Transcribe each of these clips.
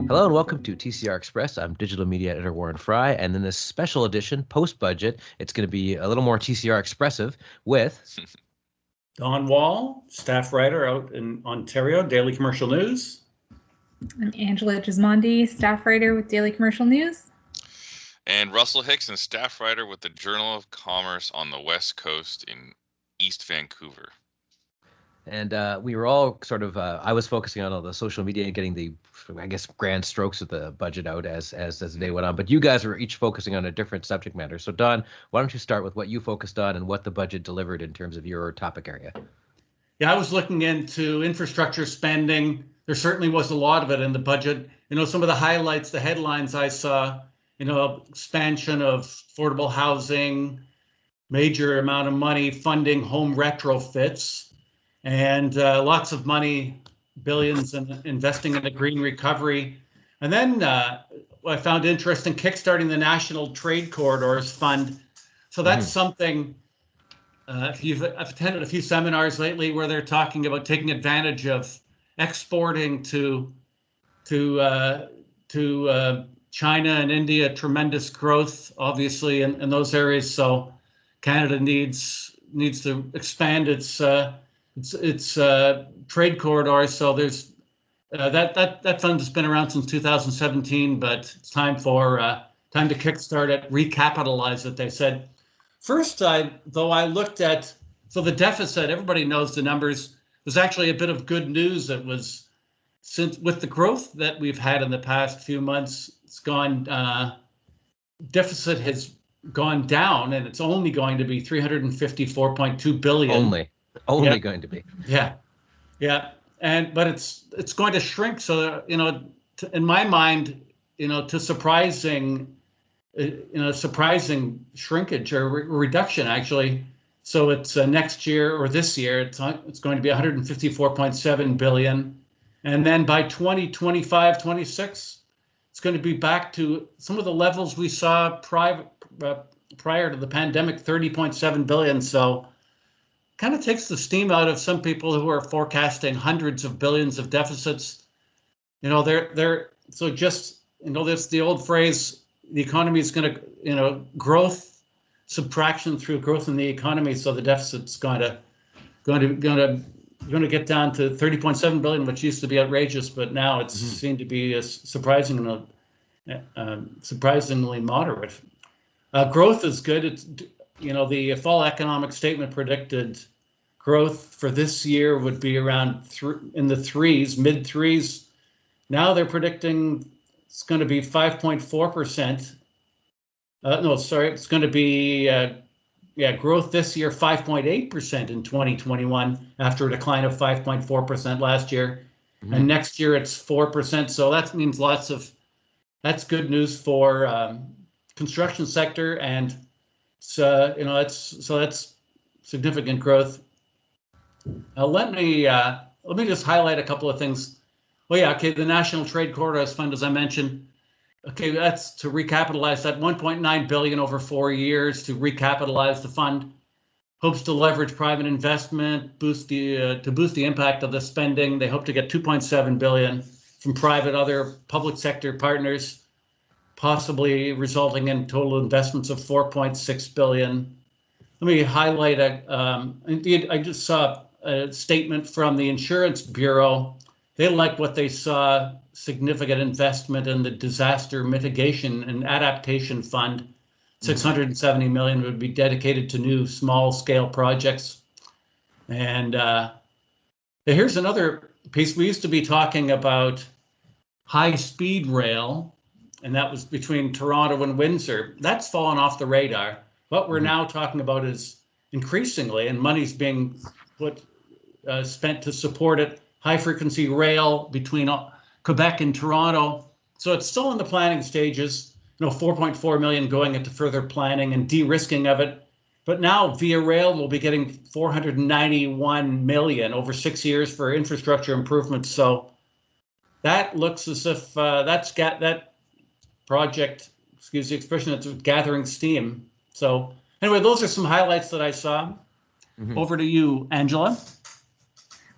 Hello and welcome to TCR Express. I'm digital media editor Warren Frey, and in this special edition, post-budget, it's going to be a little more TCR expressive with Don Wall, staff writer out in Ontario, Daily Commercial News. I'm Angela Gismondi, staff writer with Daily Commercial News. And Russell Hixson, staff writer with the Journal of Commerce on the West Coast in East Vancouver. And we were all sort of, I was focusing on all the social media and getting the, I guess, grand strokes of the budget out as the day went on. But you guys were each focusing on a different subject matter. So Don, why don't you start with what you focused on and what the budget delivered in terms of your topic area? Yeah, I was looking into infrastructure spending. There certainly was a lot of it in the budget. You know, some of the highlights, the headlines I saw, you know, expansion of affordable housing, major amount of money funding home retrofits, and lots of money, billions in investing in the green recovery. And then what I found interesting, kickstarting the National Trade Corridors Fund. So that's something, I've attended a few seminars lately where they're talking about taking advantage of exporting to China and India, tremendous growth, obviously, in those areas. So Canada needs to expand its trade corridors. So there's that fund has been around since 2017, but it's time to kickstart it, recapitalize it. They said first, I looked at the deficit. Everybody knows the numbers. There's actually a bit of good news. That was since with the growth that we've had in the past few months, it's gone. Deficit has gone down, and it's only going to be 354.2 billion. Only going to be. Yeah. But it's going to shrink. So, you know, in my mind, you know, to surprising shrinkage or reduction, actually. So it's next year or this year, it's going to be 154.7 billion. And then by 2025, 26, it's going to be back to some of the levels we saw prior to the pandemic, 30.7 billion. So kind of takes the steam out of some people who are forecasting hundreds of billions of deficits. You know, so just, you know, there's the old phrase, the economy is going to, you know, growth, subtraction through growth in the economy. So the deficit's going to get down to 30.7 billion, which used to be outrageous, but now it's seen to be surprisingly moderate. Growth is good. It's, you know, the fall economic statement predicted growth for this year would be around in the threes, mid threes. Now they're predicting it's going to be 5.4%. It's going to be growth this year 5.8% in 2021 after a decline of 5.4% last year, and next year it's 4%. So that means that's good news for construction sector, and so, you know, that's significant growth. Let me just highlight a couple of things. Oh yeah, okay, the National Trade Corridors Fund, as I mentioned. Okay, that's to recapitalize that 1.9 billion over 4 years to recapitalize the fund. Hopes to leverage private investment, to boost the impact of the spending. They hope to get 2.7 billion from other public sector partners, possibly resulting in total investments of 4.6 billion. Let me highlight I just saw a statement from the Insurance Bureau. They like what they saw, significant investment in the Disaster Mitigation and Adaptation Fund. 670 million would be dedicated to new small scale projects. And here's another piece. We used to be talking about high speed rail, and that was between Toronto and Windsor. That's fallen off the radar. What we're now talking about is increasingly, and money's being spent to support it, high frequency rail between Quebec and Toronto. So it's still in the planning stages, you know, 4.4 million going into further planning and de-risking of it. But now Via Rail will be getting 491 million over 6 years for infrastructure improvements. So that looks as if that project, excuse the expression, it's gathering steam. So anyway, those are some highlights that I saw. Over to you, Angela.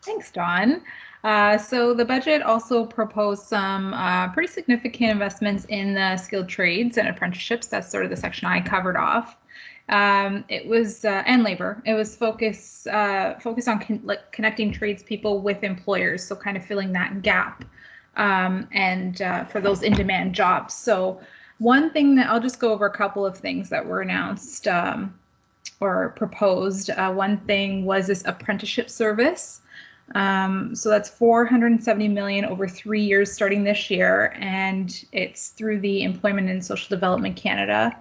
Thanks, Don. So the budget also proposed some pretty significant investments in the skilled trades and apprenticeships. That's sort of the section I covered off. It was and labor. It was focused on connecting tradespeople with employers, so kind of filling that gap, and for those in-demand jobs. So one thing that I'll just go over a couple of things that were announced or proposed. One thing was this apprenticeship service. So that's 470 million over 3 years starting this year, and it's through the Employment and Social Development Canada.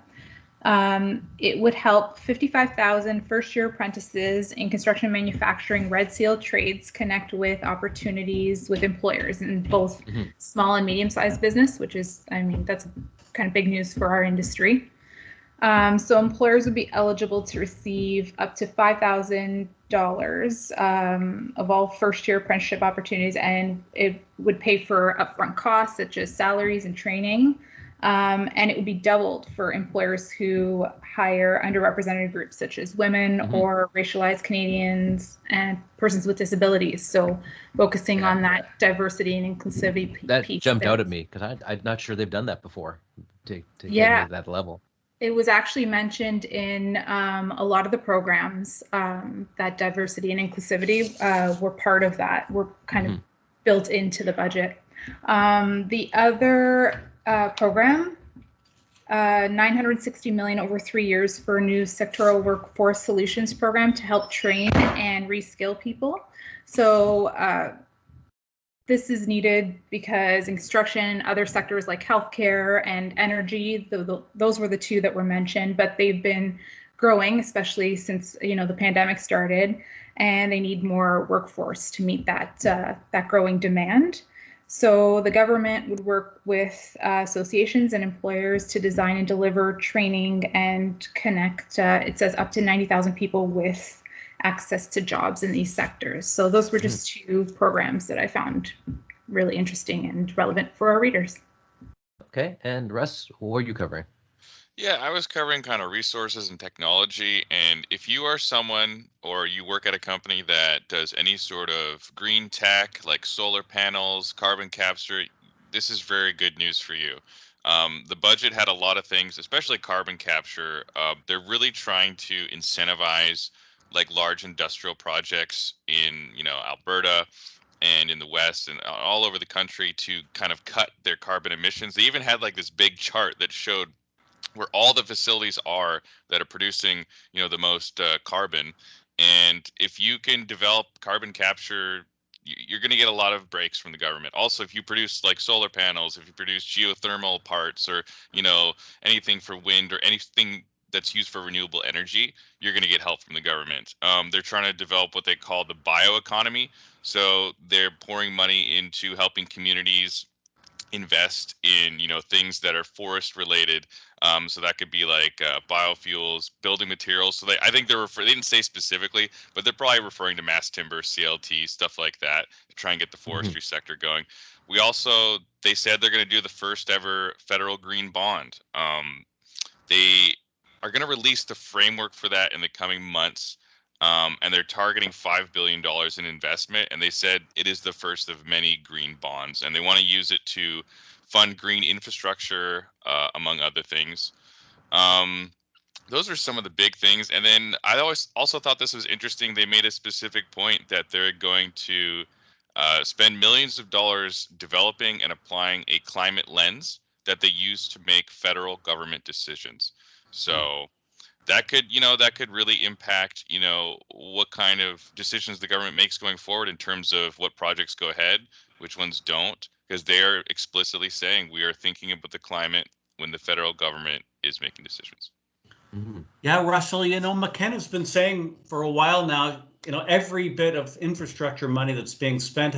It would help 55,000 first-year apprentices in construction, manufacturing, red seal trades connect with opportunities with employers in both small and medium-sized business, which is, I mean, that's kind of big news for our industry. So employers would be eligible to receive up to $5,000 of all first-year apprenticeship opportunities, and it would pay for upfront costs such as salaries and training. And it would be doubled for employers who hire underrepresented groups such as women or racialized Canadians and persons with disabilities. So focusing on that diversity and inclusivity That piece. jumped out at me because I'm not sure they've done that before to get to that level. It was actually mentioned in a lot of the programs that diversity and inclusivity were part of that, were kind of built into the budget. The other program, 960 million over 3 years for a new sectoral workforce solutions program to help train and reskill people. So this is needed because in construction, other sectors like healthcare and energy, those were the two that were mentioned, but they've been growing, especially since the pandemic started, and they need more workforce to meet that growing demand. So the government would work with associations and employers to design and deliver training and connect, it says, up to 90,000 people with access to jobs in these sectors. So those were just two programs that I found really interesting and relevant for our readers. Okay, and Russ, what are you covering? Yeah, I was covering kind of resources and technology. And if you are someone or you work at a company that does any sort of green tech, like solar panels, carbon capture, this is very good news for you. The budget had a lot of things, especially carbon capture. They're really trying to incentivize like large industrial projects in, Alberta and in the West and all over the country to kind of cut their carbon emissions. They even had like this big chart that showed where all the facilities are that are producing, the most carbon. And if you can develop carbon capture, you're going to get a lot of breaks from the government. Also, if you produce like solar panels, if you produce geothermal parts or, anything for wind or anything that's used for renewable energy, you're going to get help from the government. They're trying to develop what they call the bioeconomy. So they're pouring money into helping communities invest in things that are forest related, so that could be like biofuels, building materials. So I think they didn't say specifically, but they're probably referring to mass timber, CLT, stuff like that, to try and get the forestry sector going. They said they're going to do the first ever federal green bond. They are going to release the framework for that in the coming months. And they're targeting $5 billion in investment. And they said it is the first of many green bonds. And they want to use it to fund green infrastructure, among other things. Those are some of the big things. And then I also thought this was interesting. They made a specific point that they're going to spend millions of dollars developing and applying a climate lens that they use to make federal government decisions. So that could really impact, what kind of decisions the government makes going forward in terms of what projects go ahead, which ones don't, because they are explicitly saying we are thinking about the climate when the federal government is making decisions. Yeah, Russell, McKenna's been saying for a while now, every bit of infrastructure money that's being spent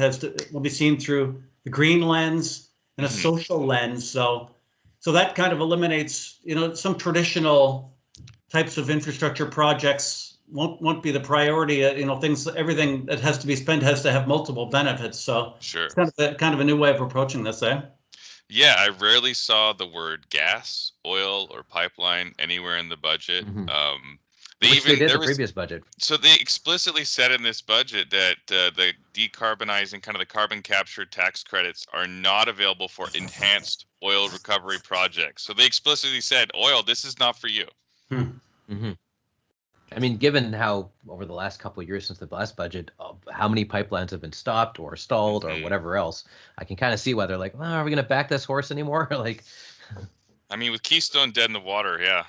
will be seen through the green lens and a social lens. So that kind of eliminates, some traditional types of infrastructure projects won't be the priority. Everything that has to be spent has to have multiple benefits. So sure, it's kind of a new way of approaching this, eh? Yeah, I rarely saw the word gas, oil, or pipeline anywhere in the budget. Which they did the previous budget. So they explicitly said in this budget that the decarbonizing, kind of the carbon capture tax credits, are not available for enhanced oil recovery projects. So they explicitly said, oil, this is not for you. Mm-hmm. I mean, given how over the last couple of years since the last budget, how many pipelines have been stopped or stalled or whatever else, I can kind of see why they're like, well, are we going to back this horse anymore? Like, I mean, with Keystone dead in the water, yeah.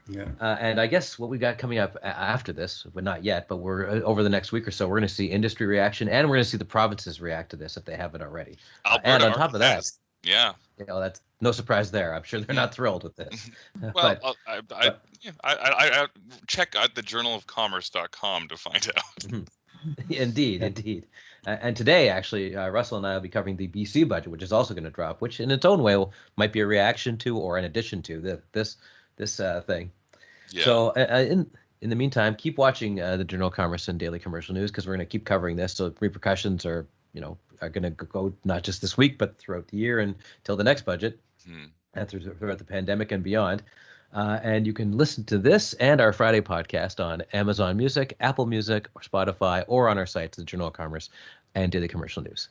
Yeah. And I guess what we got coming up after this, but not yet, but we're over the next week or so, we're going to see industry reaction, and we're going to see the provinces react to this if they haven't already. And on top of that, yeah, that's no surprise there. I'm sure they're not thrilled with this. Well, I check out the journalofcommerce.com to find out. Indeed. And today, actually, Russell and I will be covering the BC budget, which is also going to drop, which in its own way might be a reaction to or an addition to this thing. Yeah. So in the meantime, keep watching the Journal of Commerce and Daily Commercial News, because we're going to keep covering this. So repercussions are going to go not just this week, but throughout the year until the next budget, and throughout the pandemic and beyond. And you can listen to this and our Friday podcast on Amazon Music, Apple Music, or Spotify, or on our sites, the Journal of Commerce and Daily Commercial News.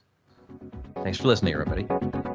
Thanks for listening, everybody.